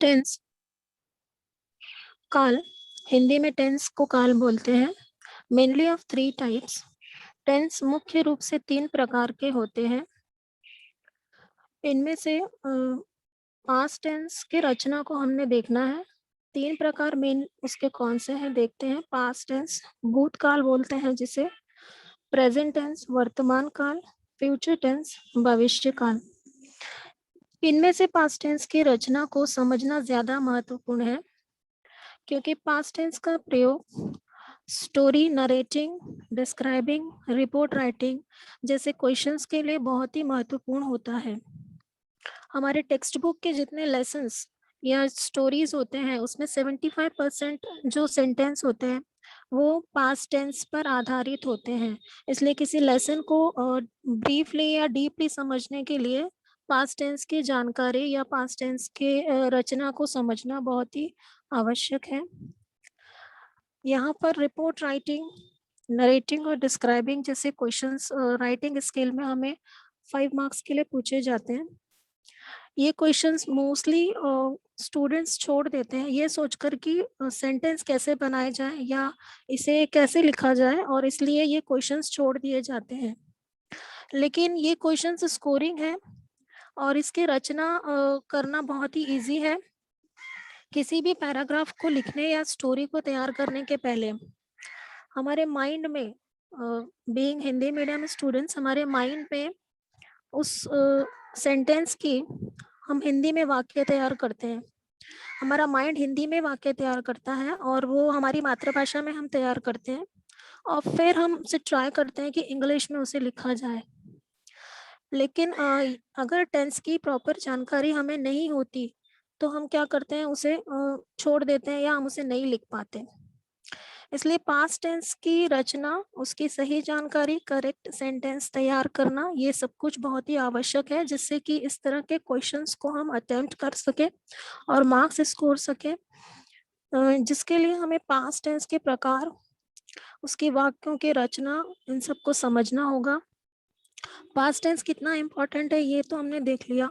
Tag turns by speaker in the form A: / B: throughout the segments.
A: Tense काल, हिंदी में tense को काल बोलते हैं। Mainly of 3 types. टेंस मुख्य रूप से 3 प्रकार के होते हैं। इनमें से पास्ट टेंस की रचना को हमने देखना है। 3 प्रकार मेन उसके कौन से हैं देखते हैं। पास्ट टेंस भूतकाल बोलते हैं जिसे, प्रेजेंट टेंस वर्तमान काल, फ्यूचर टेंस भविष्य काल। इनमें से पास्ट टेंस की रचना को समझना ज्यादा महत्वपूर्ण है, क्योंकि पास्ट टेंस का प्रयोग story narrating, describing, report writing जैसे क्वेश्चंस के लिए बहुत ही महत्वपूर्ण होता है। हमारे टेक्स्ट बुक के जितने लेसन्स या स्टोरीज होते हैं उसमें 75% जो सेंटेंस होते हैं वो पास्ट टेंस पर आधारित होते हैं। इसलिए किसी लेसन को ब्रीफली या डीपली समझने के लिए पास्ट टेंस की जानकारी या पास्ट टेंस के रचना को समझना बहुत ही आवश्यक है। यहाँ पर रिपोर्ट राइटिंग, नरेटिंग और डिस्क्राइबिंग जैसे क्वेश्चंस राइटिंग स्किल में हमें 5 मार्क्स के लिए पूछे जाते हैं। ये क्वेश्चंस मोस्टली स्टूडेंट्स छोड़ देते हैं ये सोचकर कि सेंटेंस कैसे बनाए जाए या इसे कैसे लिखा जाए, और इसलिए ये क्वेश्चंस छोड़ दिए जाते हैं। लेकिन ये क्वेश्चंस स्कोरिंग है और इसकी रचना करना बहुत ही इजी है। किसी भी पैराग्राफ को लिखने या स्टोरी को तैयार करने के पहले हमारे माइंड में, बीइंग हिंदी मीडियम स्टूडेंट्स, हमारे माइंड में उस सेंटेंस की हम हिंदी में वाक्य तैयार करते हैं। हमारा माइंड हिंदी में वाक्य तैयार करता है और वो हमारी मातृभाषा में हम तैयार करते हैं, और फिर हम उसे ट्राई करते हैं कि इंग्लिश में उसे लिखा जाए। लेकिन अगर टेंस की प्रॉपर जानकारी हमें नहीं होती तो हम क्या करते हैं, उसे छोड़ देते हैं या हम उसे नहीं लिख पाते। इसलिए पास्ट टेंस की रचना, उसकी सही जानकारी, करेक्ट सेंटेंस तैयार करना, ये सब कुछ बहुत ही आवश्यक है, जिससे कि इस तरह के क्वेश्चंस को हम अटेम्प्ट कर सके और मार्क्स स्कोर सके। जिसके लिए हमें पास्ट टेंस के प्रकार, उसकी वाक्यों की रचना, इन सबको समझना होगा। पास्ट टेंस कितना इम्पोर्टेंट है ये तो हमने देख लिया,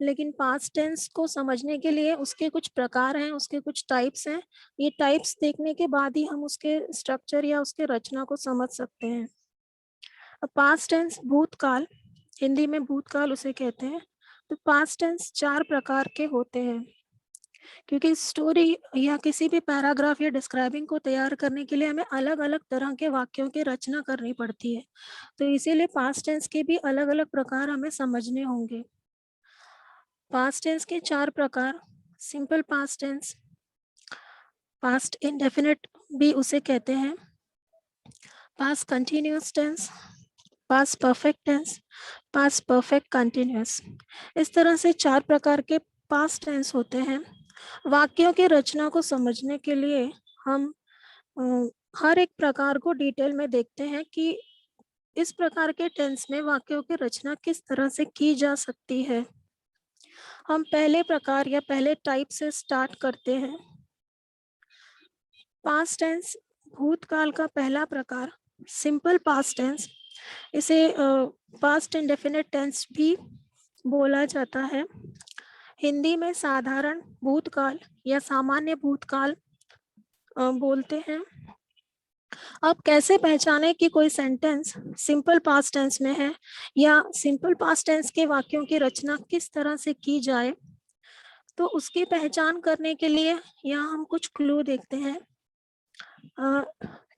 A: लेकिन पास्ट टेंस को समझने के लिए उसके कुछ प्रकार हैं, उसके कुछ टाइप्स हैं। ये टाइप्स देखने के बाद ही हम उसके स्ट्रक्चर या उसके रचना को समझ सकते हैं। पास्ट टेंस भूतकाल, हिंदी में भूतकाल उसे कहते हैं। तो पास्ट टेंस 4 प्रकार के होते हैं, क्योंकि स्टोरी या किसी भी पैराग्राफ या डिस्क्राइबिंग को तैयार करने के लिए हमें अलग अलग तरह के वाक्यों की रचना करनी पड़ती है। तो इसीलिए पास्ट टेंस के भी अलग अलग प्रकार हमें समझने होंगे। पास्ट टेंस के 4 प्रकार: simple past tense, past indefinite भी उसे कहते हैं, past continuous tense, past perfect tense, past perfect continuous. इस तरह से 4 प्रकार के पास्ट टेंस होते हैं। वाक्यों की रचना को समझने के लिए हम हर एक प्रकार को डिटेल में देखते हैं कि इस प्रकार के टेंस में वाक्यों की रचना किस तरह से की जा सकती है। हम पहले प्रकार या पहले टाइप से स्टार्ट करते हैं। पास्ट टेंस भूतकाल का पहला प्रकार, सिंपल पास्ट टेंस। इसे पास्ट इंडेफिनिट टेंस भी बोला जाता है। हिंदी में साधारण भूतकाल या सामान्य भूतकाल बोलते हैं। अब कैसे पहचाने कि कोई सेंटेंस सिंपल पास्ट टेंस में है, या सिंपल पास्ट टेंस के वाक्यों की रचना किस तरह से की जाए, तो उसकी पहचान करने के लिए यहाँ हम कुछ क्लू देखते हैं।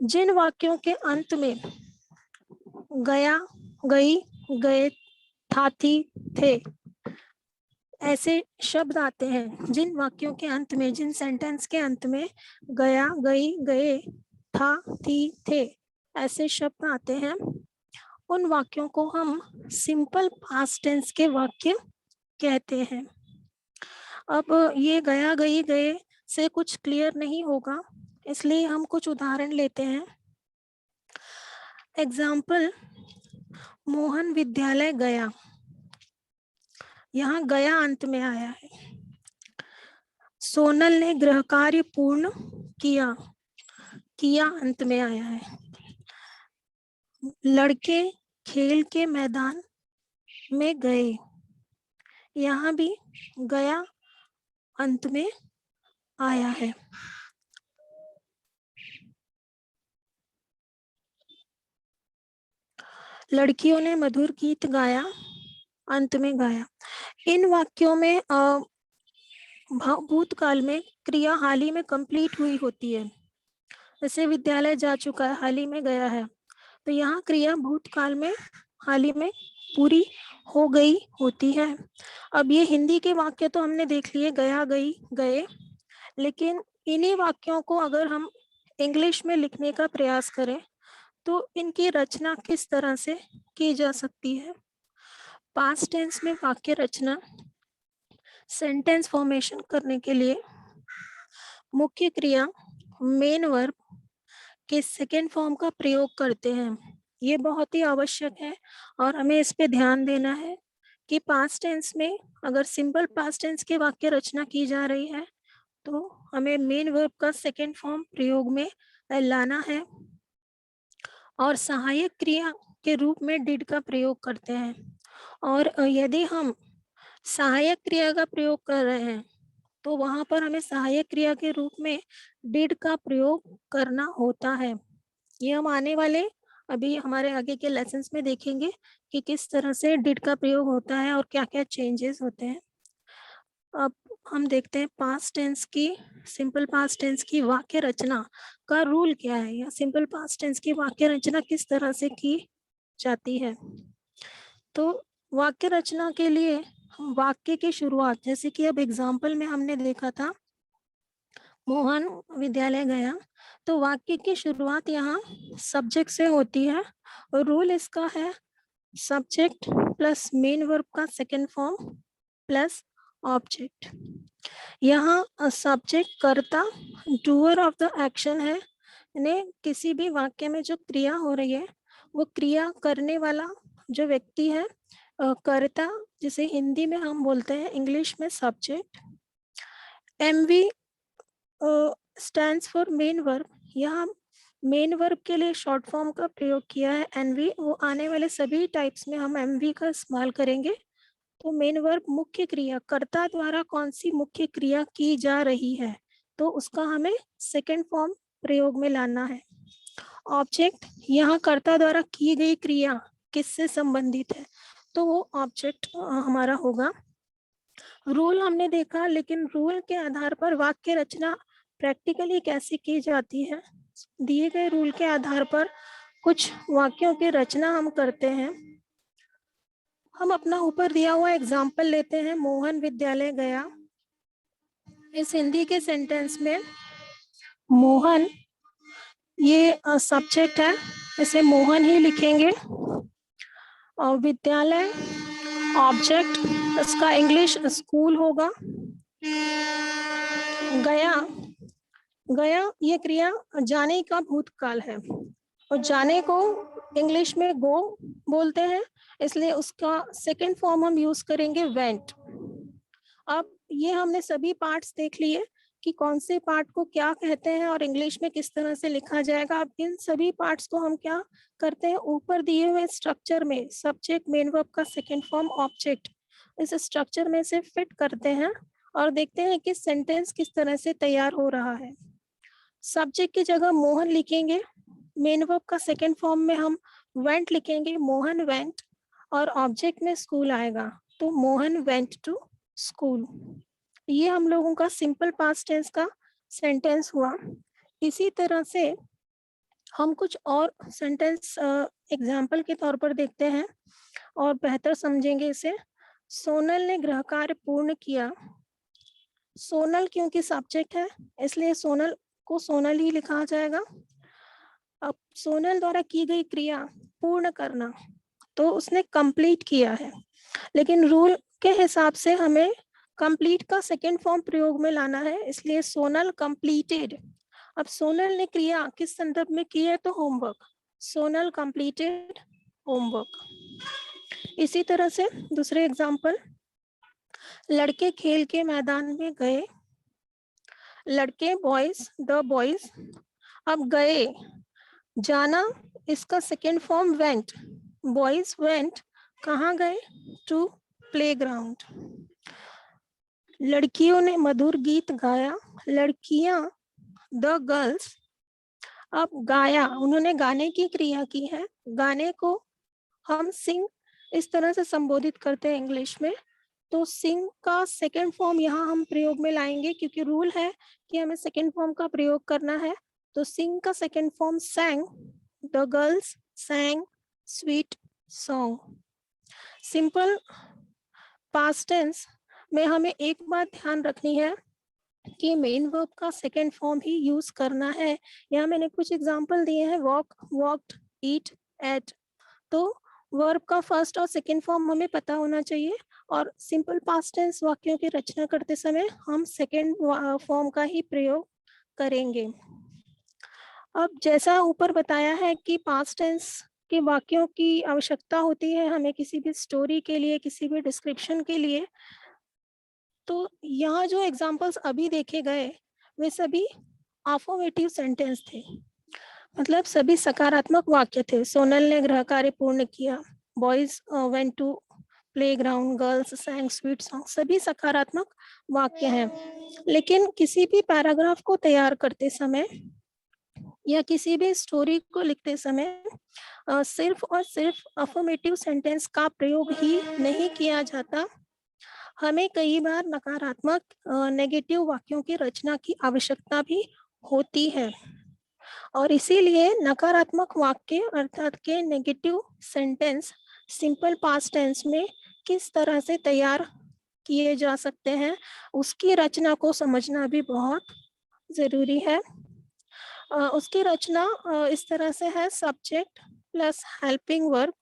A: जिन वाक्यों के अंत में गया, गई, गए, था, थी, थे ऐसे शब्द आते हैं, जिन वाक्यों के अंत में, जिन सेंटेंस के अंत में गया, गई, गए, था, थी, थे ऐसे शब्द आते हैं, उन वाक्यों को हम सिंपल पास्ट टेंस के वाक्य कहते हैं। अब ये गया, गई, गए से कुछ क्लियर नहीं होगा, इसलिए हम कुछ उदाहरण लेते हैं। एग्जाम्पल, मोहन विद्यालय गया, यहाँ गया अंत में आया है। सोनल ने गृह कार्य पूर्ण किया, किया अंत में आया है। लड़के खेल के मैदान में गए, यहाँ भी गया अंत में आया है। लड़कियों ने मधुर गीत गाया, अंत में गाया। इन वाक्यों में भूतकाल में क्रिया हाल ही में कंप्लीट हुई होती है। जैसे विद्यालय जा चुका है, हाल ही में गया है, तो यहाँ क्रिया भूतकाल में हाल ही में पूरी हो गई होती है। अब ये हिंदी के वाक्य तो हमने देख लिए, गया, गई, गए, लेकिन इन्हीं वाक्यों को अगर हम इंग्लिश में लिखने का प्रयास करें तो इनकी रचना किस तरह से की जा सकती है। पास्ट टेंस में वाक्य रचना सेंटेंस फॉर्मेशन करने के लिए मुख्य क्रिया मेन वर्ब के सेकेंड फॉर्म का प्रयोग करते हैं। ये बहुत ही आवश्यक है और हमें इस पे ध्यान देना है कि पास्ट टेंस में अगर सिंपल पास्ट टेंस के वाक्य रचना की जा रही है तो हमें मेन वर्ब का सेकेंड फॉर्म प्रयोग में लाना है और सहायक क्रिया के रूप में डिड का प्रयोग करते हैं। और यदि हम सहायक क्रिया का प्रयोग कर रहे हैं तो वहां पर हमें सहायक क्रिया के रूप में डिड का प्रयोग करना होता है। ये हम आने वाले अभी हमारे आगे के लेसन्स में देखेंगे कि किस तरह से डिड का प्रयोग होता है और क्या क्या चेंजेस होते हैं। अब हम देखते हैं पास्ट टेंस की, सिंपल पास्ट टेंस की वाक्य रचना का रूल क्या है, या सिंपल पास्ट टेंस की वाक्य रचना किस तरह से की जाती है। तो वाक्य रचना के लिए वाक्य की शुरुआत, जैसे कि अब एग्जाम्पल में हमने देखा था मोहन विद्यालय गया, तो वाक्य की शुरुआत यहाँ सब्जेक्ट से होती है और रूल इसका है सब्जेक्ट प्लस मेन वर्ब का सेकेंड फॉर्म प्लस ऑब्जेक्ट। यहाँ सब्जेक्ट कर्ता डूअर ऑफ द एक्शन है, यानी किसी भी वाक्य में जो क्रिया हो रही है वो क्रिया करने वाला जो व्यक्ति है कर्ता, जिसे हिंदी में हम बोलते हैं, इंग्लिश में subject. MV stands for main verb, यहाँ मेन वर्ब के लिए शॉर्ट फॉर्म का प्रयोग किया है NV। वो आने वाले सभी टाइप्स में हम MV का इस्तेमाल करेंगे। तो मेन वर्ब मुख्य क्रिया, कर्ता द्वारा कौन सी मुख्य क्रिया की जा रही है तो उसका हमें सेकेंड फॉर्म प्रयोग में लाना है। ऑब्जेक्ट, यहाँ कर्ता द्वारा की गई क्रिया किससे संबंधित है तो वो ऑब्जेक्ट हमारा होगा। रूल हमने देखा, लेकिन रूल के आधार पर वाक्य रचना प्रैक्टिकली कैसे की जाती है। दिए गए रूल के आधार पर कुछ वाक्यों की रचना हम करते हैं। हम अपना ऊपर दिया हुआ एग्जाम्पल लेते हैं, मोहन विद्यालय गया। इस हिंदी के सेंटेंस में मोहन ये सब्जेक्ट है, इसे मोहन ही लिखेंगे और विद्यालय ऑब्जेक्ट, इसका इंग्लिश स्कूल होगा। गया, गया ये क्रिया जाने का भूतकाल है और जाने को इंग्लिश में गो बोलते हैं, इसलिए उसका सेकंड फॉर्म हम यूज करेंगे वेंट। अब ये हमने सभी पार्ट्स देख लिए कि कौन से पार्ट को क्या कहते हैं और इंग्लिश में किस तरह से लिखा जाएगा। अब इन सभी पार्ट्स को हम क्या करते हैं, ऊपर दिए हुए स्ट्रक्चर में सब्जेक्ट मेन वर्ब का सेकंड फॉर्म ऑब्जेक्ट, इस स्ट्रक्चर में से फिट करते हैं और देखते हैं कि सेंटेंस किस तरह से तैयार हो रहा है। सब्जेक्ट की जगह मोहन लिखेंगे, मेन वर्ब का सेकंड फॉर्म में हम वेंट लिखेंगे, मोहन वेंट, और ऑब्जेक्ट में स्कूल आएगा तो मोहन वेंट टू स्कूल। ये हम लोगों का सिंपल पास्ट टेंस का सेंटेंस हुआ। इसी तरह से हम कुछ और सेंटेंस एग्जाम्पल के तौर पर देखते हैं और बेहतर समझेंगे इसे। सोनल ने गृह कार्य पूर्ण किया। सोनल क्योंकि सब्जेक्ट है इसलिए सोनल को सोनल ही लिखा जाएगा। अब सोनल द्वारा की गई क्रिया पूर्ण करना, तो उसने कंप्लीट किया है, लेकिन रूल के हिसाब से हमें कंप्लीट का सेकेंड फॉर्म प्रयोग में लाना है, इसलिए सोनल कंप्लीटेड। अब सोनल ने क्रिया किस संदर्भ में की है तो होमवर्क, सोनल कंप्लीटेड होमवर्क। इसी तरह से दूसरे एग्जाम्पल, लड़के खेल के मैदान में गए। लड़के बॉयज, द बॉयज। अब गए, जाना, इसका second form went, boys went, कहाँ गए, टू प्लेग्राउंड। लड़कियों ने मधुर गीत गाया, लड़कियां द गर्ल्स। अब गाया, उन्होंने गाने की क्रिया की है। गाने को हम सिंग इस तरह से संबोधित करते हैं इंग्लिश में। तो सिंग का सेकेंड फॉर्म यहाँ हम प्रयोग में लाएंगे, क्योंकि रूल है कि हमें सेकेंड फॉर्म का प्रयोग करना है। तो सिंग का second form sang, the girls sang sweet song. Simple past tense में हमें एक बात ध्यान रखनी है कि मेन वर्ब का सेकेंड फॉर्म ही यूज करना है। यहाँ मैंने कुछ एग्जांपल दिए हैं, वॉक, वॉक्ड, ईट, एट। तो वर्ब का फर्स्ट और सेकेंड फॉर्म हमें पता होना चाहिए, और सिंपल पास्ट टेंस वाक्यों की रचना करते समय हम सेकेंड फॉर्म का ही प्रयोग करेंगे। अब जैसा ऊपर बताया है कि पास्ट टेंस के वाक्यों की आवश्यकता होती है हमें किसी भी स्टोरी के लिए, किसी भी डिस्क्रिप्शन के लिए। तो यहाँ जो एग्जाम्पल्स अभी देखे गए वे सभी अफर्मेटिव सेंटेंस थे, मतलब सभी सकारात्मक वाक्य थे। सोनल ने गृह कार्य पूर्ण किया, boys went to playground, girls sang sweet song, सभी सकारात्मक वाक्य हैं। लेकिन किसी भी पैराग्राफ को तैयार करते समय या किसी भी स्टोरी को लिखते समय सिर्फ और सिर्फ अफर्मेटिव सेंटेंस का प्रयोग ही नहीं किया जाता। हमें कई बार नकारात्मक नेगेटिव वाक्यों की रचना की आवश्यकता भी होती है, और इसीलिए नकारात्मक वाक्य अर्थात के negative sentence simple past tense में किस तरह से तैयार किए जा सकते हैं उसकी रचना को समझना भी बहुत जरूरी है। उसकी रचना इस तरह से है, subject plus helping verb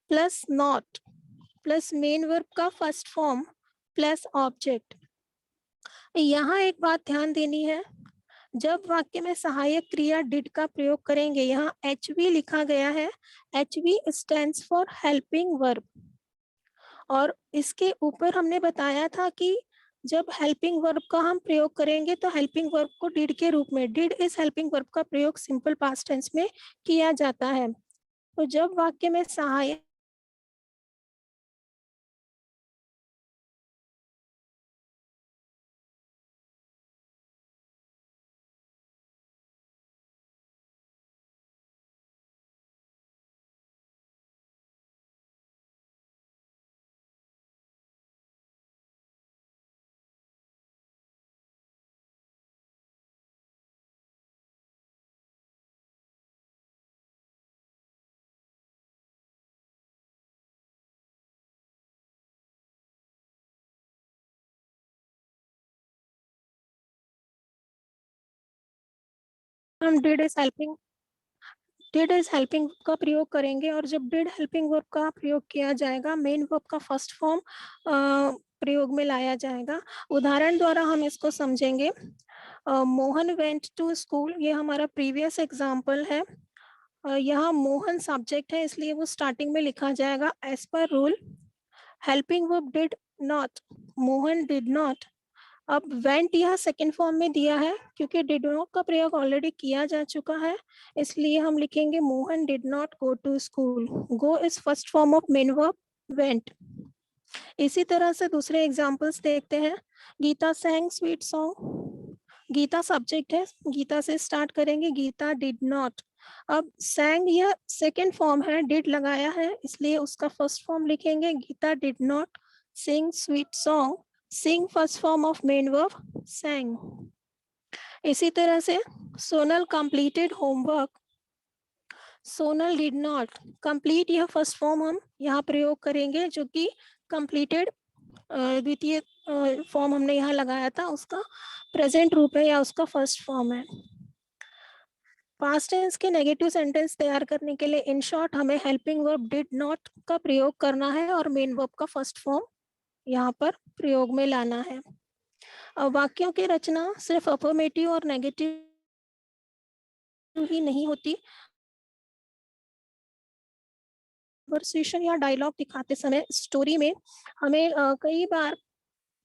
A: plus not plus main verb का फर्स्ट फॉर्म प्लस ऑब्जेक्ट। यहाँ एक बात ध्यान देनी है, जब वाक्य में सहायक क्रिया डिड का प्रयोग करेंगे, यहाँ HV लिखा गया है। HV stands for helping verb, और इसके ऊपर हमने बताया था कि जब हेल्पिंग वर्ब का हम प्रयोग करेंगे तो हेल्पिंग वर्ब को डिड के रूप में, डिड इस हेल्पिंग वर्ब का प्रयोग सिंपल पास्ट टेंस में किया जाता है। तो जब वाक्य में सहायक हम डिड इज हेल्पिंग का प्रयोग करेंगे, और जब डिड हेल्पिंग वर्ब का प्रयोग किया जाएगा मेन वर्ब का फर्स्ट फॉर्म प्रयोग में लाया जाएगा। उदाहरण द्वारा हम इसको समझेंगे। मोहन वेंट टू स्कूल, ये हमारा प्रीवियस एग्जाम्पल है। यहाँ मोहन सब्जेक्ट है, इसलिए वो स्टार्टिंग में लिखा जाएगा as per rule. Helping verb did not, Mohan did not. अब वेंट यहाँ सेकेंड फॉर्म में दिया है, क्योंकि डिड नॉट का प्रयोग ऑलरेडी किया जा चुका है, इसलिए हम लिखेंगे Mohan did not go to school. Go is first form of main verb went. इसी तरह से दूसरे एग्जांपल्स देखते हैं। Geeta sang sweet song, Geeta subject है, गीता से स्टार्ट करेंगे, गीता डिड नॉट। अब sang यह सेकेंड फॉर्म है, डिड लगाया है, इसलिए उसका फर्स्ट फॉर्म लिखेंगे, Geeta did not sing sweet song. sing first form of main verb sang। इसी तरह से Sonal completed homework, Sonal did not. Complete यह फर्स्ट फॉर्म हम यहाँ प्रयोग करेंगे, जो कि कंप्लीटेड द्वितीय फॉर्म हमने यहाँ लगाया था, उसका प्रेजेंट रूप है या उसका फर्स्ट फॉर्म है। पास्ट टेंस के नेगेटिव सेंटेंस तैयार करने के लिए इन शॉर्ट हमें हेल्पिंग वर्ब डिड नॉट का प्रयोग करना है और मेन वर्ब का फर्स्ट फॉर्म यहाँ पर प्रयोग में लाना है। वाक्यों की रचना सिर्फ अफर्मेटिव और नेगेटिव ही नहीं होती। कन्वर्सेशन या डायलॉग दिखाते समय स्टोरी में हमें कई बार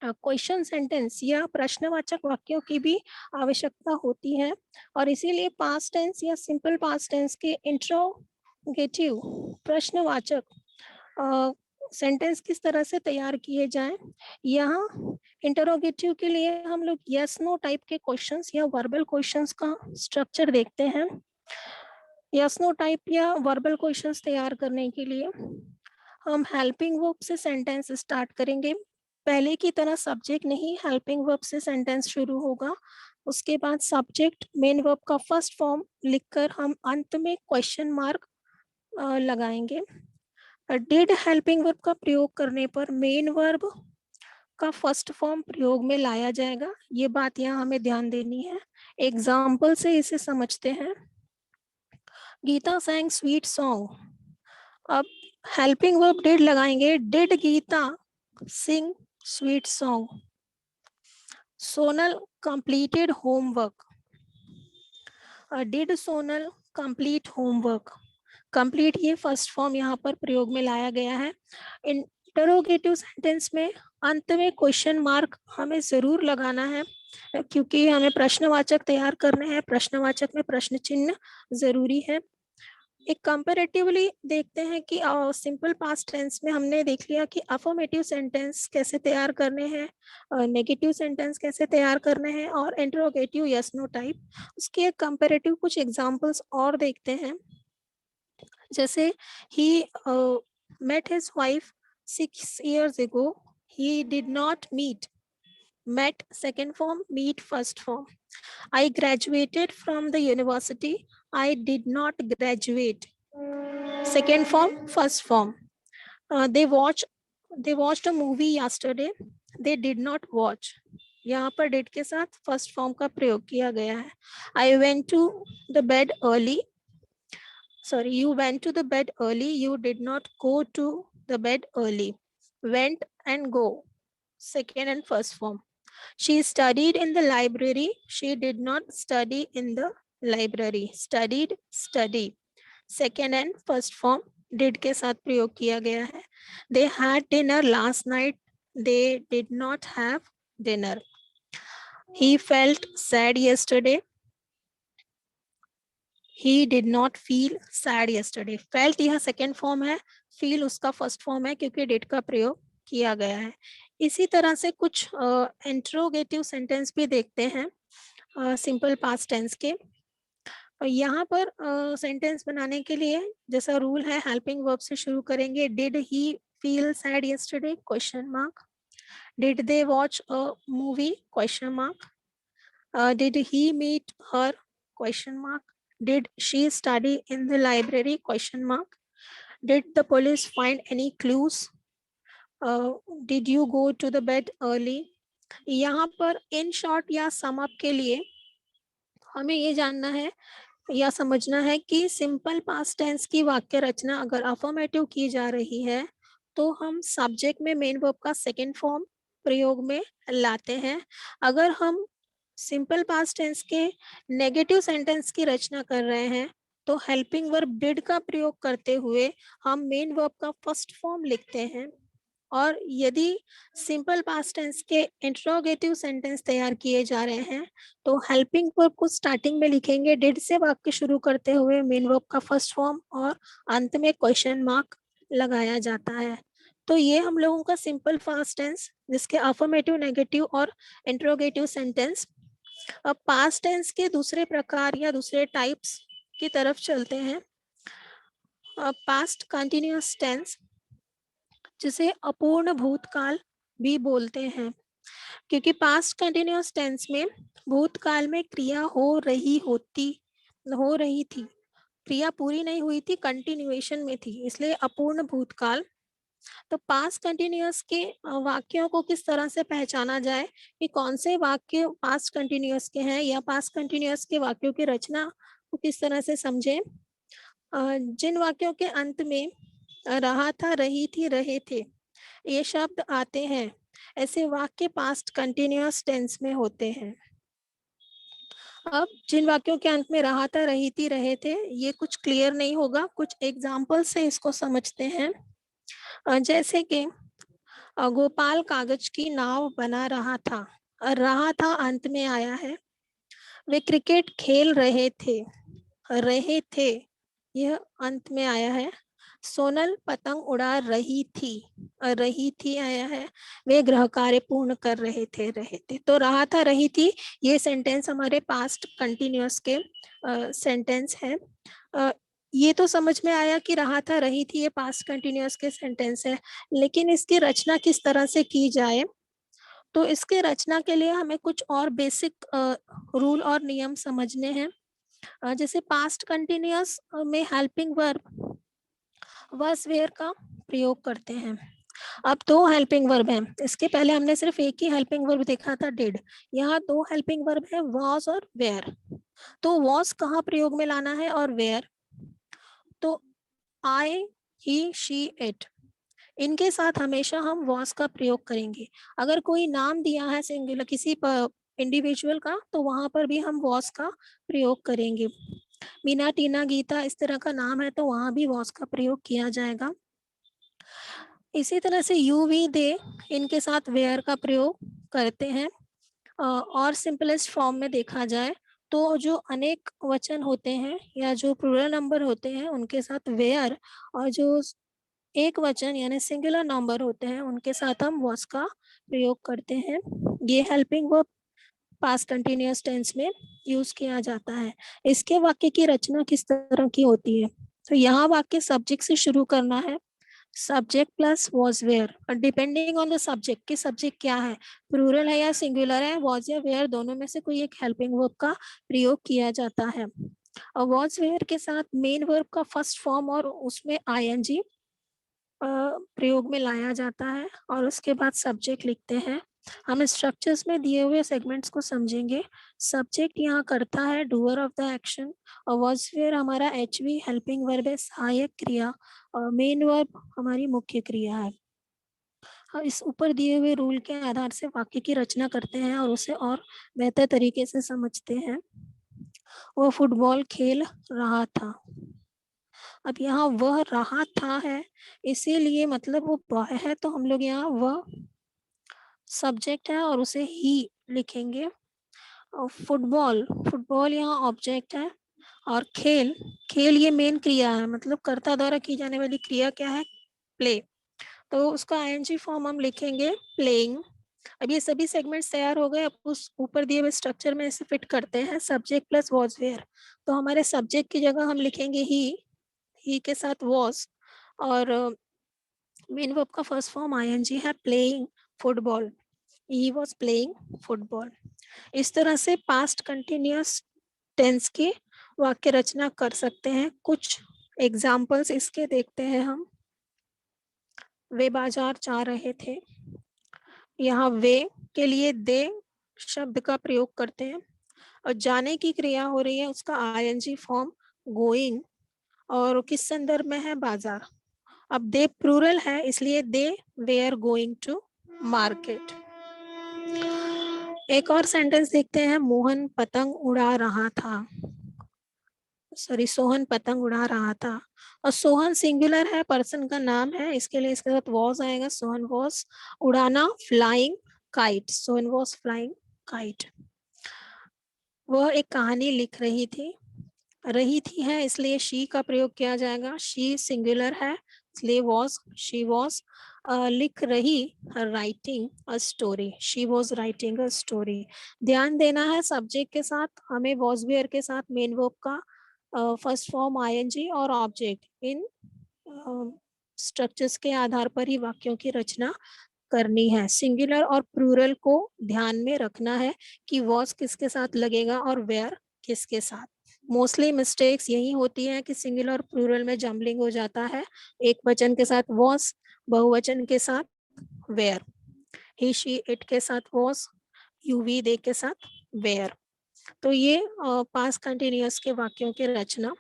A: क्वेश्चन सेंटेंस या प्रश्नवाचक वाक्यों की भी आवश्यकता होती है, और इसीलिए पास्ट टेंस या सिंपल पास्ट टेंस के इंट्रोगेटिव प्रश्नवाचक सेंटेंस किस तरह से तैयार किए जाएं। यहाँ इंटरोगेटिव के लिए हम लोग यस नो टाइप के क्वेश्चंस या वर्बल क्वेश्चंस का स्ट्रक्चर देखते हैं। यस नो टाइप या वर्बल क्वेश्चंस तैयार करने के लिए हम हेल्पिंग वर्ब से सेंटेंस स्टार्ट करेंगे। पहले की तरह सब्जेक्ट नहीं, हेल्पिंग वर्ब से सेंटेंस शुरू होगा। उसके बाद सब्जेक्ट मेन वर्ब का फर्स्ट फॉर्म लिखकर हम अंत में क्वेश्चन मार्क लगाएंगे। डिड हेल्पिंग वर्ब का प्रयोग करने पर मेन वर्ब का फर्स्ट फॉर्म प्रयोग में लाया जाएगा। ये बात यहाँ हमें ध्यान देनी है। एग्जाम्पल से इसे समझते हैं। Geeta sang sweet song. अब हेल्पिंग वर्ब डिड लगाएंगे। Did Geeta sing sweet song. Sonal completed homework. Did Sonal complete homework. Complete ये फर्स्ट फॉर्म यहाँ पर प्रयोग में लाया गया है। इंटरोगेटिव सेंटेंस में अंत में क्वेश्चन मार्क हमें जरूर लगाना है, क्योंकि हमें प्रश्नवाचक तैयार करने हैं। प्रश्नवाचक में प्रश्न चिन्ह जरूरी है। एक कंपैरेटिवली देखते हैं कि सिंपल पास्ट टेंस में हमने देख लिया कि अफर्मेटिव सेंटेंस कैसे तैयार करने हैं, नेगेटिव सेंटेंस कैसे तैयार करने हैं, और इंटरोगेटिव यस नो टाइप। उसके कंपैरेटिव कुछ एग्जांपल्स और देखते हैं। जैसे he met his wife 6 years ago. He did not meet. Met second form, meet first form. I graduated from the university. I did not graduate. Second form, first form. They watched a movie yesterday. They did not watch. यहाँ पर did के साथ first form का प्रयोग किया गया है। I went to the bed early. Sorry, you went to the bed early. You did not go to the bed early. Went and go, second and first form. She studied in the library. She did not study in the library. Studied, study, second and first form did के साथ प्रयोग किया गया है। They had dinner last night. They did not have dinner. He felt sad yesterday. He did not feel sad yesterday. Felt यह second form है, feel उसका first form है, क्योंकि did का प्रयोग किया गया है। इसी तरह से कुछ इंट्रोगेटिव सेंटेंस भी देखते हैं सिंपल पास्ट टेंस के। यहाँ पर सेंटेंस बनाने के लिए जैसा रूल है, हेल्पिंग वर्ब से शुरू करेंगे। Did he feel sad yesterday, question mark. Did they watch a movie, question mark. Did he meet her, question mark. Did she study in the library, question mark. Did the police find any clues? Did you go to the bed early? यहाँ पर in short या sum up के लिए हमें ये जानना है या समझना है कि सिंपल पास्ट टेंस की वाक्य रचना अगर अफर्मेटिव की जा रही है तो हम सब्जेक्ट में मेन वर्ब का सेकेंड फॉर्म प्रयोग में लाते हैं। अगर हम सिंपल पास्ट टेंस के नेगेटिव सेंटेंस की रचना कर रहे हैं तो हेल्पिंग वर्ब डिड का प्रयोग करते हुए हम मेन वर्ब का फर्स्ट फॉर्म लिखते हैं। और यदि सिंपल पास्ट टेंस के इंट्रोगेटिव सेंटेंस तैयार किए जा रहे हैं तो हेल्पिंग वर्ब को स्टार्टिंग में लिखेंगे डिड से वाक्य शुरू करते हुए मेन वर्ब का फर्स्ट फॉर्म और अंत में क्वेश्चन मार्क लगाया जाता है। तो ये हम लोगों का सिंपल पास्ट टेंस जिसके अफर्मेटिव, नेगेटिव और इंट्रोगेटिव सेंटेंस। अब पास्ट टेंस के दूसरे प्रकार या दूसरे टाइप्स की तरफ चलते हैं। पास्ट कंटिन्यूअस टेंस जिसे अपूर्ण भूतकाल भी बोलते हैं, क्योंकि पास्ट कंटिन्यूअस टेंस में भूतकाल में क्रिया हो रही थी, क्रिया पूरी नहीं हुई थी, कंटिन्यूएशन में थी, इसलिए अपूर्ण भूतकाल। तो पास्ट कंटिन्यूअस के वाक्यों को किस तरह से पहचाना जाए कि कौन से वाक्य पास्ट कंटिन्यूअस के हैं, या पास्ट कंटिन्यूअस के वाक्यों की रचना को किस तरह से समझें। जिन वाक्यों के अंत में रहा था, रही थी, रहे थे ये शब्द आते हैं, ऐसे वाक्य पास्ट कंटिन्यूअस टेंस में होते हैं। अब जिन वाक्यों के अंत में रहा था, रही थी, रहे थे ये कुछ क्लियर नहीं होगा, कुछ एग्जाम्पल से इसको समझते हैं। जैसे कि गोपाल कागज की नाव बना रहा था, रहा था अंत में आया है। वे क्रिकेट खेल रहे थे, यह अंत में आया है। सोनल पतंग उड़ा रही थी, रही थी आया है, वे गृह कार्य पूर्ण कर रहे थे। तो रहा था, रही थी, ये सेंटेंस हमारे पास्ट कंटिन्यूअस के सेंटेंस है। ये तो समझ में आया कि रहा था, रही थी, ये पास्ट कंटिन्यूअस के सेंटेंस है। लेकिन इसकी रचना किस तरह से की जाए, तो इसके रचना के लिए हमें कुछ और बेसिक रूल और नियम समझने हैं। जैसे पास्ट कंटिन्यूअस में हेल्पिंग वर्ब वॉज वेयर का प्रयोग करते हैं। अब दो हेल्पिंग वर्ब हैं, इसके पहले हमने सिर्फ एक ही हेल्पिंग वर्ब देखा था, डिड। यहाँ दो हेल्पिंग वर्ब है, वॉज और वेयर। तो वॉज कहाँ प्रयोग में लाना है और वेयर, तो आई, ही, शी, इट, इनके साथ हमेशा हम वॉज का प्रयोग करेंगे। अगर कोई नाम दिया है सिंगुलर किसी इंडिविजुअल का, तो वहां पर भी हम वॉज का प्रयोग करेंगे। मीना, टीना, गीता इस तरह का नाम है, तो वहां भी वॉज का प्रयोग किया जाएगा। इसी तरह से यू, वी, दे, इनके साथ वेयर का प्रयोग करते हैं। और सिंपलेस्ट फॉर्म में देखा जाए तो जो अनेक वचन होते हैं या जो प्लूरल नंबर होते हैं उनके साथ वेयर, और जो एक वचन यानी सिंगुलर नंबर होते हैं उनके साथ हम वॉज का प्रयोग करते हैं। ये helping verb past continuous tense में यूज किया जाता है। इसके वाक्य की रचना किस तरह की होती है, तो यहाँ वाक्य सब्जेक्ट से शुरू करना है, सब्जेक्ट प्लस वॉज वेयर, और डिपेंडिंग ऑन द सब्जेक्ट कि सब्जेक्ट क्या है, प्लूरल है या सिंगुलर है, वॉज या वेयर दोनों में से कोई एक हेल्पिंग वर्ब का प्रयोग किया जाता है। और वॉज वेयर के साथ मेन वर्ब का फर्स्ट फॉर्म और उसमें आईएनजी प्रयोग में लाया जाता है, और उसके बाद सब्जेक्ट लिखते हैं। हम स्ट्रक्चर्स में दिए हुए सेगमेंट्स को समझेंगे। सब्जेक्ट यहाँ करता है, डूअर ऑफ द एक्शन, और वॉज वेयर हमारा एचवी हेल्पिंग वर्ब है, सहायक क्रिया, और मेन वर्ब हमारी मुख्य क्रिया है। इस ऊपर दिए हुए रूल के आधार से वाक्य की रचना करते हैं और उसे और बेहतर तरीके से समझते हैं। वो फुटबॉल खेल रहा था। अब यहाँ वह रहा था है, इसीलिए मतलब वो वह है, तो हम लोग यहाँ वह सब्जेक्ट है और उसे ही लिखेंगे। और फुटबॉल, फुटबॉल यहाँ ऑब्जेक्ट है, और खेल, खेल ये मेन क्रिया है, मतलब कर्ता द्वारा की जाने वाली क्रिया क्या है, प्ले, तो उसका आईएनजी फॉर्म हम लिखेंगे प्लेइंग। अब ये सभी सेगमेंट्स तैयार हो गए, अब उस ऊपर दिए हुए स्ट्रक्चर में इसे फिट करते हैं, सब्जेक्ट प्लस वॉज वेयर। तो हमारे सब्जेक्ट की जगह हम लिखेंगे ही के साथ वॉज, और मेन वर्ब का फर्स्ट फॉर्म आईएनजी है, playing football, he was playing football. इस तरह से पास्ट कंटिन्यूअस टेंस की वाक्य रचना कर सकते हैं। कुछ एग्जाम्पल्स इसके देखते हैं हम। वे बाजार जा रहे थे, यहाँ वे के लिए दे शब्द का प्रयोग करते हैं, और जाने की क्रिया हो रही है, उसका आईएनजी फॉर्म गोइंग, और किस संदर्भ में है, बाजार। अब दे प्लूरल है, इसलिए दे वेयर गोइंग टू मार्केट। एक और सेंटेंस देखते हैं, मोहन पतंग उड़ा रहा था, सॉरी सोहन पतंग उड़ा रहा था। और सोहन सिंगुलर है, पर्सन का नाम है, इसके लिए इसके साथ वॉज आएगा, सोहन वॉज, उड़ाना flying kite, Sohan was flying kite. वह एक कहानी लिख रही थी है, इसलिए शी का प्रयोग किया जाएगा, शी सिंगुलर है, इसलिए वॉज, शी वॉज लिख रही, writing a story, she was writing a story. ध्यान देना है, सब्जेक्ट के साथ हमें वॉज वेयर के साथ मेन वर्ब का फर्स्ट फॉर्म आईएनजी और ऑब्जेक्ट, इन स्ट्रक्चर्स के आधार पर ही वाक्यों की रचना करनी है। सिंगुलर और प्लूरल को ध्यान में रखना है कि वॉज किसके साथ लगेगा और वेयर किसके साथ। मोस्टली मिस्टेक्स यही होती है कि सिंगुलर और प्लूरल में जम्बलिंग हो जाता है, एक वचन के साथ वॉज, बहुवचन के साथ वेयर, ही शी इट के साथ वॉज, यू वी दे के साथ वेयर। तो ये पास्ट कंटिन्यूअस के वाक्यों की रचना।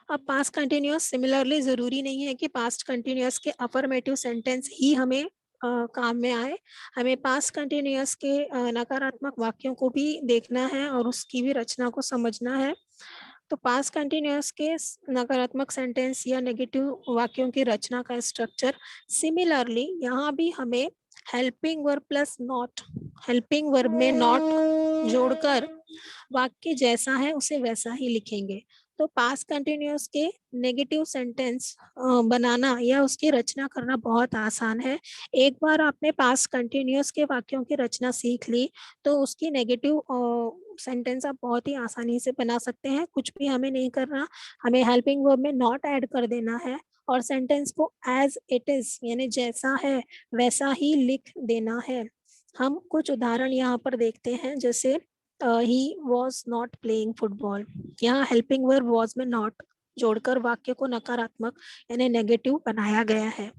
A: अब पास्ट कंटिन्यूअस सिमिलरली जरूरी नहीं है कि पास्ट कंटिन्यूअस के अफर्मेटिव सेंटेंस ही हमें काम में आए, हमें पास्ट कंटिन्यूअस के नकारात्मक वाक्यों को भी देखना है और उसकी भी रचना को समझना है। तो पास्ट कंटिन्यूअस के नकारात्मक सेंटेंस या नेगेटिव वाक्यों की रचना का स्ट्रक्चर सिमिलरली यहाँ भी हमें helping verb plus not, helping verb में नॉट जोड़कर वाक्य जैसा है उसे वैसा ही लिखेंगे। तो पास्ट कंटिन्यूअस के नेगेटिव सेंटेंस बनाना या उसकी रचना करना बहुत आसान है। एक बार आपने पास्ट कंटिन्यूअस के वाक्यों की रचना सीख ली तो उसकी नेगेटिव सेंटेंस आप बहुत ही आसानी से बना सकते हैं। कुछ भी हमें नहीं करना, हमें हेल्पिंग वर्ब में नॉट ऐड कर देना है और सेंटेंस को एज इट इज यानी जैसा है वैसा ही लिख देना है। हम कुछ उदाहरण यहाँ पर देखते हैं, जैसे ही वॉज नॉट प्लेइंग फुटबॉल। यहाँ हेल्पिंग वर्ब वॉज में नॉट जोड़कर वाक्य को नकारात्मक यानी नेगेटिव बनाया गया है।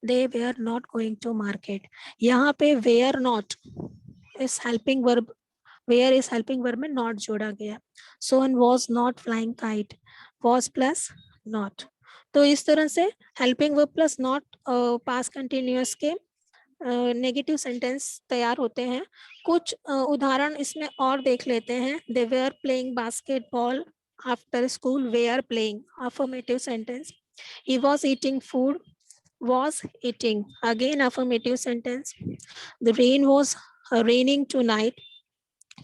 A: They were not going to market, यहाँ पे वेयर नॉट इस हेल्पिंग वर्ब, वेयर इस हेल्पिंग वर्ब में नॉट जोड़ा गया। Sohan was not flying kite, was plus not. तो इस तरह से helping verb plus not past continuous के नेगेटिव सेंटेंस तैयार होते हैं। कुछ उदाहरण इसमें और देख लेते हैं। They were playing basketball after school, were playing affirmative sentence. He was eating food, was eating again affirmative sentence. The rain was raining tonight,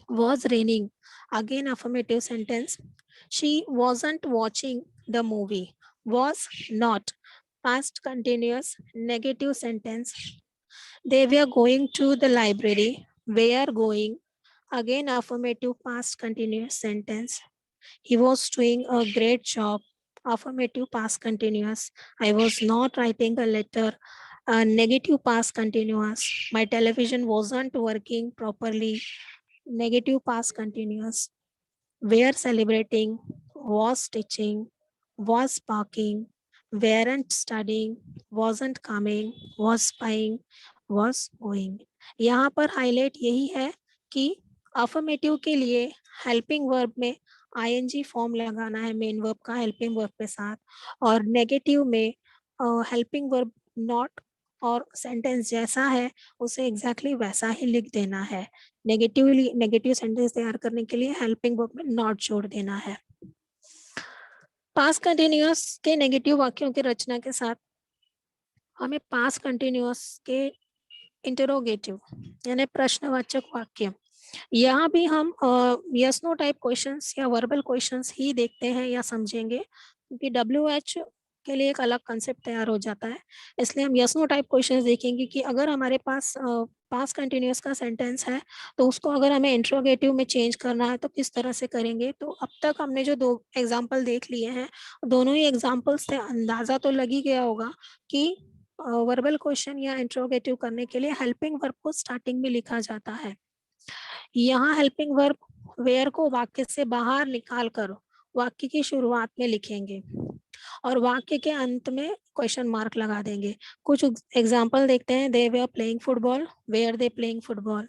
A: was raining again affirmative sentence. She wasn't watching the movie, was not past continuous negative sentence. They were going to the library, were going again affirmative past continuous sentence. He was doing a great job, affirmative past continuous. I was not writing a letter, negative past continuous. My television wasn't working properly, negative past continuous. Were celebrating, was teaching, was parking, weren't studying, wasn't coming, was spying, was going. यहाँ पर highlight यही है कि affirmative के लिए helping verb में ING form लगाना है मेन वर्ब का हेल्पिंग वर्ब के साथ, और नेगेटिव में हेल्पिंग वर्ब नॉट और सेंटेंस जैसा है उसे एग्जैक्टली वैसा ही लिख देना है। नेगेटिव सेंटेंस तैयार करने के लिए हेल्पिंग वर्ब में नॉट जोड़ देना है। पास्ट कंटिन्यूअस के नेगेटिव वाक्यों की रचना के साथ हमें पास्ट कंटिन्यूअस के इंटरोगेटिव यानी प्रश्नवाचक वाक्य, यहाँ भी हम यस नो टाइप क्वेश्चंस या वर्बल क्वेश्चंस ही देखते हैं या समझेंगे, क्योंकि WH के लिए एक अलग कंसेप्ट तैयार हो जाता है। इसलिए हम यस नो टाइप क्वेश्चंस देखेंगे कि अगर हमारे पास पास्ट कंटिन्यूअस का सेंटेंस है तो उसको अगर हमें इंट्रोगेटिव में चेंज करना है तो किस तरह से करेंगे। तो अब तक हमने जो 2 एग्जाम्पल देख लिए हैं, दोनों ही एग्जाम्पल्स से अंदाजा तो लग ही गया होगा कि वर्बल क्वेश्चन या इंट्रोगेटिव करने के लिए हेल्पिंग वर्ब को स्टार्टिंग में लिखा जाता है। यहाँ हेल्पिंग वर्ब वेयर को वाक्य से बाहर निकाल कर वाक्य की शुरुआत में लिखेंगे और वाक्य के अंत में क्वेश्चन मार्क लगा देंगे। कुछ एग्जाम्पल देखते हैं। They were playing football, were they playing football.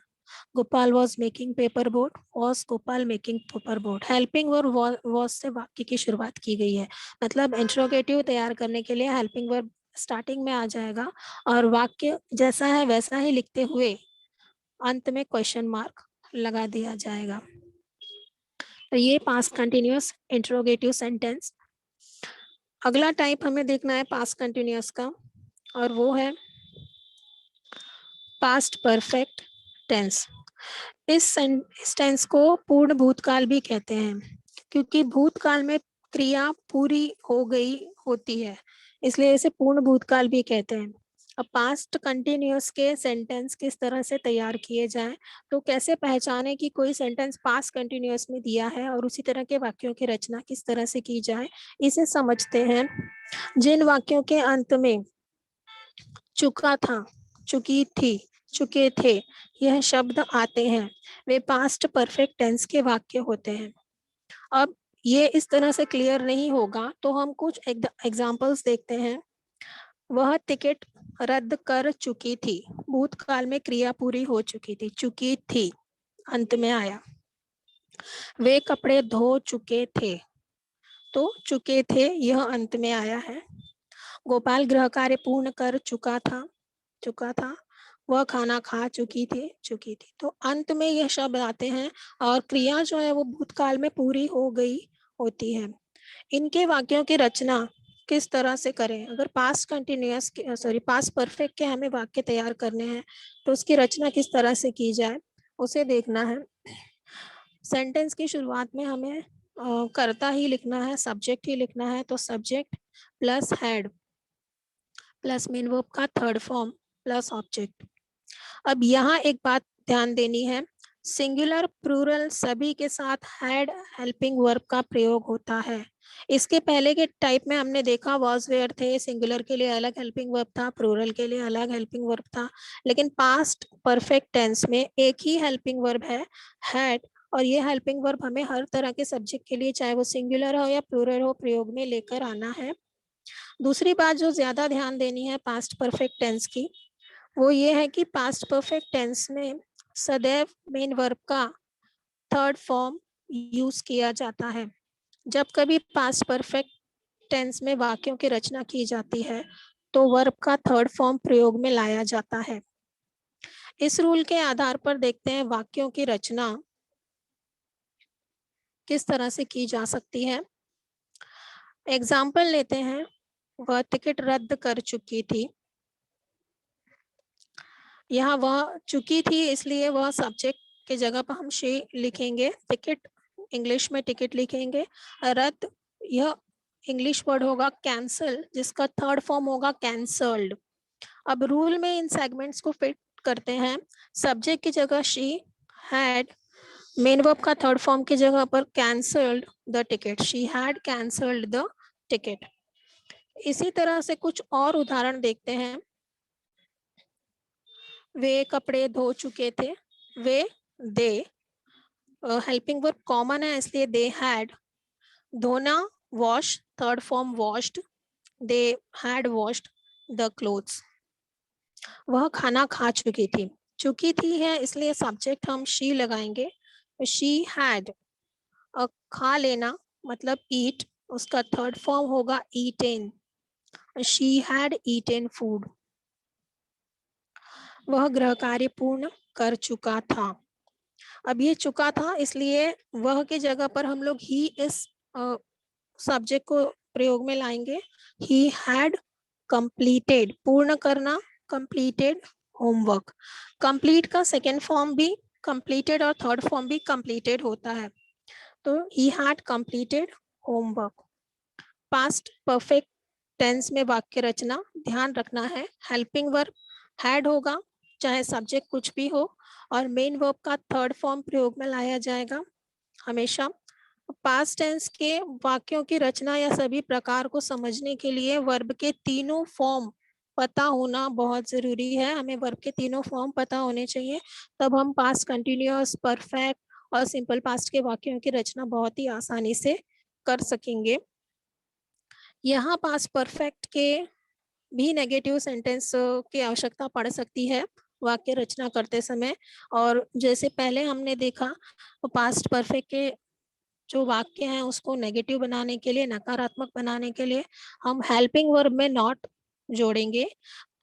A: Gopal was making paper boat, was Gopal making paper boat. Helping verb was से वाक्य की शुरुआत की गई है, मतलब इंट्रोगेटिव तैयार करने के लिए हेल्पिंग वर्ब स्टार्टिंग में आ जाएगा और वाक्य जैसा है वैसा ही लिखते हुए अंत में क्वेश्चन मार्क लगा दिया जाएगा। तो ये पास्ट कंटिन्यूअस इंट्रोगेटिव सेंटेंस। अगला टाइप हमें देखना है पास्ट कंटिन्यूअस का, और वो है पास्ट परफेक्ट टेंस। इस टेंस को पूर्ण भूतकाल भी कहते हैं, क्योंकि भूतकाल में क्रिया पूरी हो गई होती है, इसलिए इसे पूर्ण भूतकाल भी कहते हैं। अब पास्ट कंटिन्यूअस के सेंटेंस किस तरह से तैयार किए जाएं, तो कैसे पहचाने कि कोई सेंटेंस पास्ट कंटिन्यूअस में दिया है और उसी तरह के वाक्यों की रचना किस तरह से की जाए, इसे समझते हैं। जिन वाक्यों के अंत में चुका था, चुकी थी, चुके थे यह शब्द आते हैं वे पास्ट परफेक्ट टेंस के वाक्य होते हैं। अब ये इस तरह से क्लियर नहीं होगा तो हम कुछ एग्जांपल्स देखते हैं। वह टिकट रद्द कर चुकी थी, भूतकाल में क्रिया पूरी हो चुकी थी, चुकी थी अंत में आया। वे कपड़े धो चुके थे, तो चुके थे यह अंत में आया है। गोपाल गृह कार्य पूर्ण कर चुका था। वह खाना खा चुकी थी। तो अंत में यह शब्द आते हैं और क्रिया जो है वो भूतकाल में पूरी हो गई होती है। इनके वाक्यों की रचना किस तरह से करें, अगर पास्ट कंटिन्यूअस पास्ट परफेक्ट के हमें वाक्य तैयार करने हैं तो उसकी रचना किस तरह से की जाए उसे देखना है। सेंटेंस की शुरुआत में हमें कर्ता ही लिखना है, सब्जेक्ट ही लिखना है, तो subject plus had plus main verb का थर्ड फॉर्म प्लस ऑब्जेक्ट। अब यहाँ एक बात ध्यान देनी है, सिंगुलर प्लूरल सभी के साथ हैड हेल्पिंग वर्ब का प्रयोग होता है। इसके पहले के टाइप में हमने देखा वॉज वेयर थे, सिंगुलर के लिए अलग हेल्पिंग वर्ब था, प्लूरल के लिए अलग हेल्पिंग वर्ब था, लेकिन पास्ट परफेक्ट टेंस में एक ही हेल्पिंग वर्ब है हैड, और ये हेल्पिंग वर्ब हमें हर तरह के सब्जेक्ट के लिए, चाहे वो सिंगुलर हो या प्लूरल हो, प्रयोग में लेकर आना है। दूसरी बात जो ज्यादा ध्यान देनी है पास्ट परफेक्ट टेंस की, वो ये है कि पास्ट परफेक्ट टेंस में सदैव मेन वर्ब का थर्ड फॉर्म यूज किया जाता है। जब कभी पास्ट परफेक्ट टेंस में वाक्यों की रचना की जाती है तो वर्ब का थर्ड फॉर्म प्रयोग में लाया जाता है। इस रूल के आधार पर देखते हैं वाक्यों की रचना किस तरह से की जा सकती है। एग्जाम्पल लेते हैं, वह टिकट रद्द कर चुकी थी। यहाँ वह चुकी थी इसलिए वह सब्जेक्ट की जगह पर हम शी लिखेंगे, टिकट इंग्लिश में टिकट लिखेंगे, रद्द यह इंग्लिश वर्ड होगा कैंसल, जिसका थर्ड फॉर्म होगा कैंसल्ड। अब रूल में इन सेगमेंट्स को फिट करते हैं, सब्जेक्ट की जगह शी, हैड, मेन वर्ब का थर्ड फॉर्म की जगह पर cancelled the ticket, she had cancelled the ticket. इसी तरह से कुछ और उदाहरण देखते हैं। वे कपड़े धो चुके थे, वे, दे, हेल्पिंग वर्ब कॉमन है इसलिए दे हैड, धोना wash, third form washed, they had washed the clothes. वह खाना खा चुकी थी, चुकी थी है इसलिए सब्जेक्ट हम शी लगाएंगे, शी हैड, खा लेना मतलब ईट, उसका थर्ड फॉर्म होगा eaten, she had eaten food. वह गृह कार्य पूर्ण कर चुका था। अब ये चुका था इसलिए वह की जगह पर हम लोग ही इस सब्जेक्ट को प्रयोग में लाएंगे, ही हैड कंप्लीटेड, पूर्ण करना, कंप्लीटेड होमवर्क। कंप्लीट का सेकेंड फॉर्म भी कंप्लीटेड और थर्ड फॉर्म भी कंप्लीटेड होता है, तो he had completed homework. Past perfect tense में वाक्य रचना ध्यान रखना है, हेल्पिंग वर्ब हैड होगा चाहे सब्जेक्ट कुछ भी हो, और मेन वर्ब का थर्ड फॉर्म प्रयोग में लाया जाएगा हमेशा। पास्ट टेंस के वाक्यों की रचना या सभी प्रकार को समझने के लिए वर्ब के तीनों फॉर्म पता होना बहुत जरूरी है। हमें वर्ब के तीनों फॉर्म पता होने चाहिए, तब हम पास्ट कंटिन्यूअस, परफेक्ट और सिंपल पास्ट के वाक्यों की रचना बहुत ही आसानी से कर सकेंगे। यहाँ पास्ट परफेक्ट के भी नेगेटिव सेंटेंस की आवश्यकता पड़ सकती है वाक्य रचना करते समय, और जैसे पहले हमने देखा पास्ट परफेक्ट के जो वाक्य हैं उसको नेगेटिव बनाने के लिए, नकारात्मक बनाने के लिए हम हेल्पिंग वर्ब में नॉट जोड़ेंगे।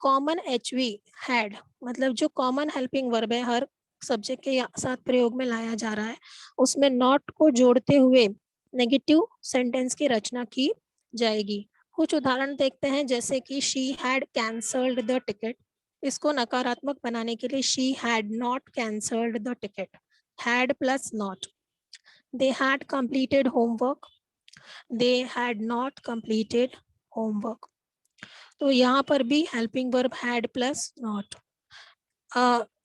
A: कॉमन एचवी हैड, मतलब जो कॉमन हेल्पिंग वर्ब है हर सब्जेक्ट के साथ प्रयोग में लाया जा रहा है, उसमें नॉट को जोड़ते हुए नेगेटिव सेंटेंस की रचना की जाएगी। कुछ उदाहरण देखते हैं, जैसे कि she had cancelled the ticket, इसको नकारात्मक बनाने के लिए she had not cancelled the ticket, had plus not. They had completed homework, they had not completed homework। तो यहाँ पर भी helping verb had plus not.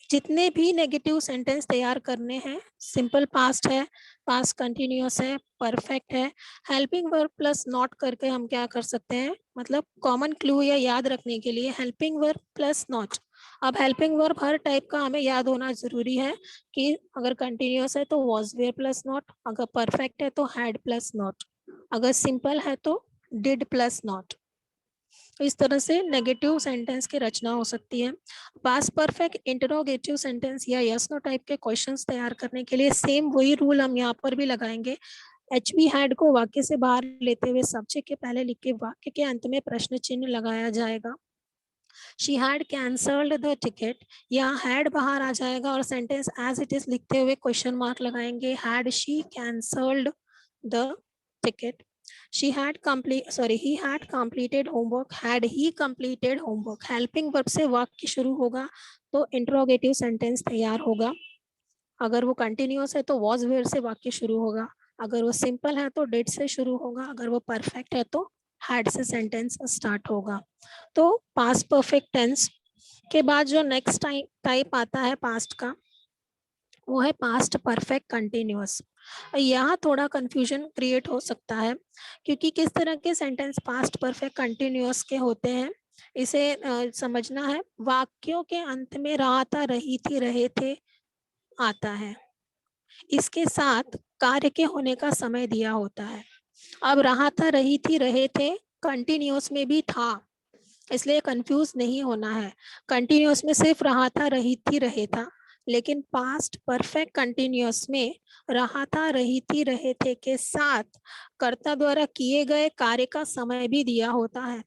A: जितने भी नेगेटिव सेंटेंस तैयार करने हैं, सिंपल पास्ट है, पास्ट कंटिन्यूअस है, परफेक्ट है, हेल्पिंग वर्ब प्लस नॉट करके हम क्या कर सकते हैं, मतलब कॉमन क्लू या याद रखने के लिए हेल्पिंग वर्ब प्लस नॉट। अब हेल्पिंग वर्ब हर टाइप का हमें याद होना जरूरी है कि अगर कंटिन्यूअस है तो वॉज वेयर प्लस नॉट, अगर परफेक्ट है तो हैड प्लस नॉट, अगर सिंपल है तो डिड प्लस नॉट। इस तरह से नेगेटिव सेंटेंस की रचना हो सकती है। पास्ट परफेक्ट इंटरोगेटिव सेंटेंस या यस नो टाइप के क्वेश्चंस तैयार करने के लिए सेम वही रूल हम यहाँ पर भी लगाएंगे। एचवी हैड को वाक्य से बाहर लेते हुए सब्जेक्ट के पहले लिख के वाक्य के अंत में प्रश्न चिन्ह लगाया जाएगा। She had cancelled the ticket, यहाँ हैड बाहर आ जाएगा और सेंटेंस एज इट इज लिखते हुए क्वेश्चन मार्क लगाएंगे, had she cancelled the ticket. He had completed homework, had he completed homework। Helping verb से वाक्य शुरू होगा तो इंट्रोगेटिव सेंटेंस तैयार होगा, अगर वो कंटिन्यूअस है तो वॉज वेयर से वाक्य शुरू होगा, अगर वो सिंपल है तो डिड से शुरू होगा, अगर वो परफेक्ट है तो हैड से सेंटेंस स्टार्ट होगा। तो पास्ट परफेक्ट टेंस के बाद जो नेक्स्ट टाइप आता है पास्ट का, वो है पास्ट परफेक्ट कंटिन्यूअस। यहाँ थोड़ा कंफ्यूजन क्रिएट हो सकता है, क्योंकि किस तरह के सेंटेंस पास्ट परफेक्ट कंटिन्यूअस के होते हैं इसे समझना है। वाक्यों के अंत में रहा था, रही थी, रहे थे आता है, इसके साथ कार्य के होने का समय दिया होता है। अब रहा था, रही थी, रहे थे कंटिन्यूअस में भी था, इसलिए कंफ्यूज नहीं होना है। कंटिन्यूअस में सिर्फ रहा था, रही थी, रहे था, लेकिन पास्ट परफेक्ट कंटिन्यूअस में रहा था, रही थी, रहे थे के साथ कर्ता द्वारा किए गए कार्य का समय भी दिया होता है।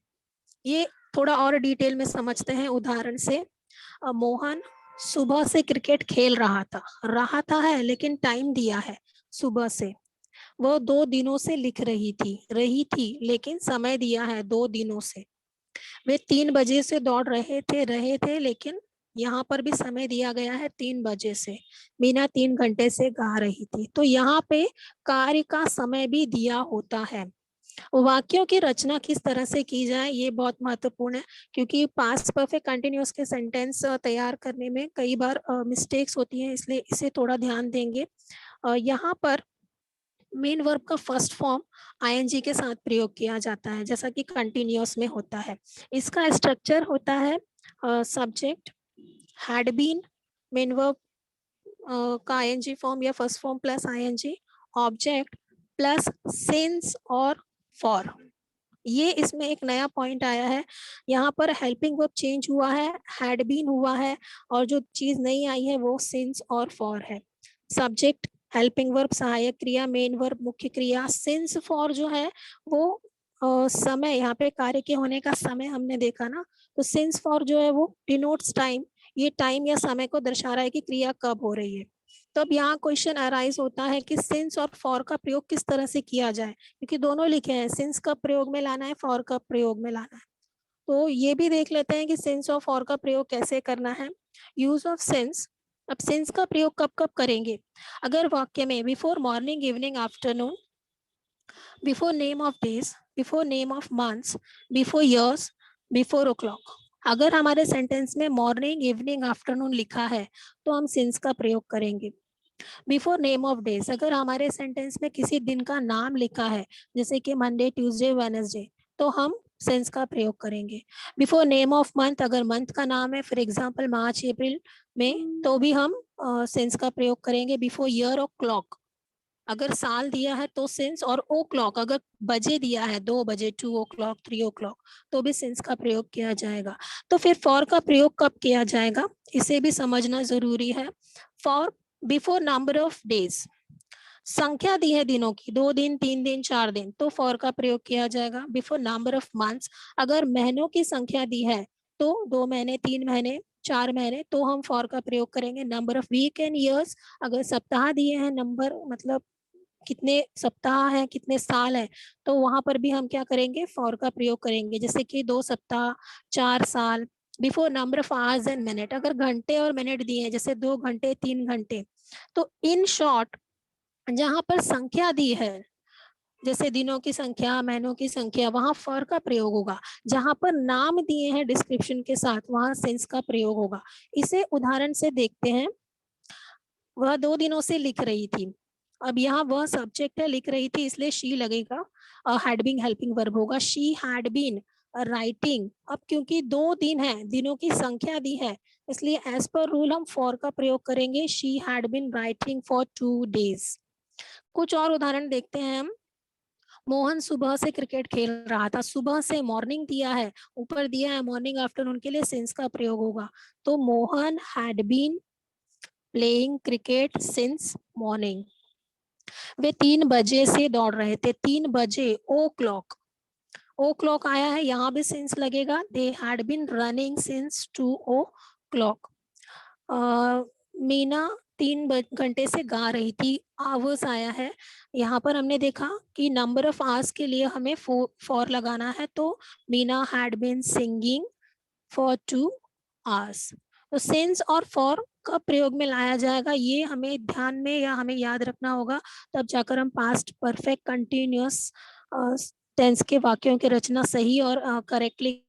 A: ये थोड़ा और डिटेल में समझते हैं उदाहरण से। मोहन सुबह से क्रिकेट खेल रहा था है लेकिन टाइम दिया है सुबह से। वो 2 दिनों से लिख रही थी लेकिन समय दिया है 2 दिनों से। वे 3 बजे से दौड़ रहे थे लेकिन यहाँ पर भी समय दिया गया है 3 बजे से। मीना 3 घंटे से गा रही थी, तो यहाँ पे कार्य का समय भी दिया होता है। वाक्यों की रचना किस तरह से की जाए ये बहुत महत्वपूर्ण है, क्योंकि पास्ट परफेक्ट कंटिन्यूअस के सेंटेंस तैयार करने में कई बार मिस्टेक्स होती हैं, इसलिए इसे थोड़ा ध्यान देंगे। यहाँ पर मेन वर्ब का फर्स्ट फॉर्म आईएनजी के साथ प्रयोग किया जाता है, जैसा कि कंटिन्यूअस में होता है। इसका स्ट्रक्चर होता है subject had been, main verb का आईएनजी फॉर्म या first form plus ING, object plus since और फॉर। ये इसमें एक नया पॉइंट आया है, यहाँ पर हेल्पिंग वर्ब चेंज हुआ है, हैड बीन हुआ है, और जो चीज नहीं आई है वो सिंस और फॉर है। सब्जेक्ट हेल्पिंग वर्ब सहायक क्रिया, मेन वर्ब मुख्य क्रिया, सिंस फॉर जो है वो समय, यहाँ पे कार्य के होने का समय हमने देखा ना, तो सिंस फॉर जो है वो डिनोट्स टाइम, ये टाइम या समय को दर्शा रहा है कि क्रिया कब हो रही है। तो अब यहाँ क्वेश्चन अराइज होता है कि सिंस और फॉर का प्रयोग किस तरह से किया जाए, क्योंकि दोनों लिखे हैं, सिंस का प्रयोग में लाना है, फॉर का प्रयोग में लाना है। तो ये भी देख लेते हैं कि सिंस और फॉर का प्रयोग कैसे करना है। यूज ऑफ सिंस, अब सिंस का प्रयोग कब कब करेंगे? अगर वाक्य में before morning, evening, afternoon, before name of days, before name of months, before years, before o'clock, अगर हमारे सेंटेंस में मॉर्निंग, इवनिंग, आफ्टरनून लिखा है तो हम सिंस का प्रयोग करेंगे। बिफोर नेम ऑफ डेज, अगर हमारे सेंटेंस में किसी दिन का नाम लिखा है जैसे कि मंडे, ट्यूसडे, वेडनेसडे, तो हम सेंस का प्रयोग करेंगे। बिफोर नेम ऑफ मंथ, अगर मंथ का नाम है फॉर एग्जांपल मार्च, अप्रैल, में, तो भी हम सेंस का प्रयोग करेंगे। बिफोर ईयर और क्लॉक, अगर साल दिया है तो सिंस, और ओ क्लॉक अगर बजे दिया है 2 बजे, 2 o'clock, 3 o'clock, तो भी सिंस का प्रयोग किया जाएगा। तो फिर फॉर का प्रयोग कब किया जाएगा इसे भी समझना जरूरी है। For before number of days, संख्या दी है दिनों की, 2 दिन, 3 दिन, 4 दिन, तो फॉर का प्रयोग किया जाएगा। बिफोर नंबर ऑफ मंथ्स, अगर महीनों की संख्या दी है तो 2 महीने, 3 महीने, 4 महीने, तो हम फॉर का प्रयोग करेंगे। Number of week and years, अगर सप्ताह दिए हैं, नंबर मतलब कितने सप्ताह हैं, कितने साल हैं, तो वहां पर भी हम क्या करेंगे, फॉर का प्रयोग करेंगे, जैसे कि 2 सप्ताह, 4 साल। Before number of hours and minute, अगर घंटे और मिनट दिए हैं जैसे 2 घंटे, 3 घंटे, तो इन शॉर्ट जहां पर संख्या दी है जैसे दिनों की संख्या, महीनों की संख्या, वहां फॉर का प्रयोग होगा। जहां पर नाम दिए हैं डिस्क्रिप्शन के साथ, वहां सिंस का प्रयोग होगा। इसे उदाहरण से देखते हैं। वह 2 दिनों से लिख रही थी, अब यहाँ वह सब्जेक्ट है, लिख रही थी, इसलिए शी लगेगा, हैड बीन हेल्पिंग वर्ब होगा। शी हैड बीन राइटिंग, अब क्योंकि 2 दिन है, दिनों की संख्या दी है, इसलिए एज पर रूल हम फॉर का प्रयोग करेंगे। She had been writing for 2 days। कुछ और उदाहरण देखते हैं हम। मोहन सुबह से क्रिकेट खेल रहा था, सुबह से मॉर्निंग दिया है, ऊपर दिया है मॉर्निंग, आफ्टरनून, के लिए सिंस का प्रयोग होगा। तो Mohan had been playing cricket since morning. वे 3 बजे से दौड़ रहे थे, 3 बजे, ओ क्लॉक, ओ क्लॉक आया है, यहाँ भी सिंस लगेगा। They had been running since 2 o'clock। Meena 3 घंटे से गा रही थी, आवर्स आया है, यहाँ पर हमने देखा कि नंबर ऑफ आवर्स के लिए हमें फॉर लगाना है, तो Meena had been singing for 2 hours। तो सिंस और फॉर कब प्रयोग में लाया जाएगा, ये हमें ध्यान में या हमें याद रखना होगा, तब जाकर हम पास्ट परफेक्ट कंटिन्यूअस टेंस के वाक्यों की रचना सही और करेक्टली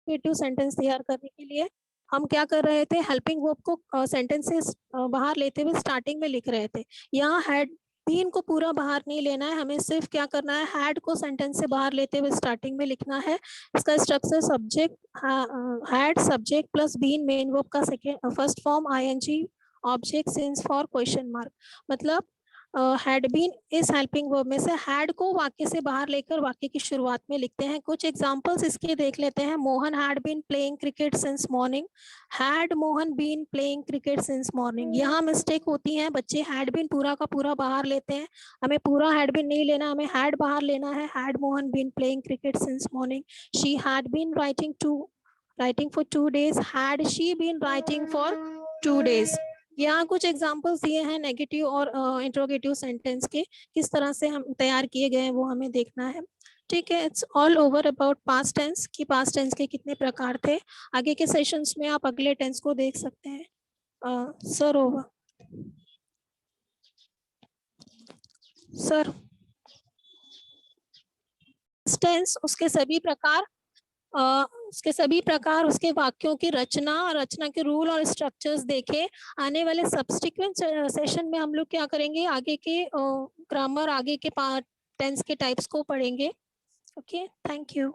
A: क्रिएटिव सेंटेंस तैयार करने के लिए हम क्या कर रहे थे, हेल्पिंग वर्ब को सेंटेंसेस बाहर लेते हुए स्टार्टिंग में लिख रहे थे। यहाँ हैड बीन को पूरा बाहर नहीं लेना है, हमें सिर्फ क्या करना है, हैड को सेंटेंस से बाहर लेते हुए स्टार्टिंग में लिखना है। इसका structure subject had subject plus been main verb का second first form I N G object since for question mark. मतलब हैड बीन इस हेल्पिंग वर्ब में से हैड को वाक्य से बाहर लेकर वाक्य की शुरुआत में लिखते हैं। कुछ एग्जांपल्स इसके देख लेते हैं। Mohan had been playing cricket since morning, had Mohan been playing cricket since morning. यहाँ मिस्टेक होती है, बच्चे हैड बीन पूरा का पूरा बाहर लेते हैं, हमें पूरा हैड बीन नहीं लेना, हमें हैड बाहर लेना है। Had Mohan been playing cricket since morning, she had been writing for 2 days, had she been writing for 2 days। यहाँ कुछ एग्जाम्पल्स दिए हैं नेगेटिव और इंट्रोगेटिव सेंटेंस के, किस तरह से हम तैयार किए गए हैं वो हमें देखना है। ठीक है, it's all over about past tense कि पास्ट टेंस के कितने प्रकार थे। आगे के सेशंस में आप अगले टेंस को देख सकते हैं। Sir over. सर टेंस उसके सभी प्रकार, उसके वाक्यों की रचना के रूल और स्ट्रक्चर्स देखे। आने वाले सब्सिक्वेंट सेशन में हम लोग क्या करेंगे, आगे के ग्रामर, आगे के टेंस के टाइप्स को पढ़ेंगे। Okay, thank you.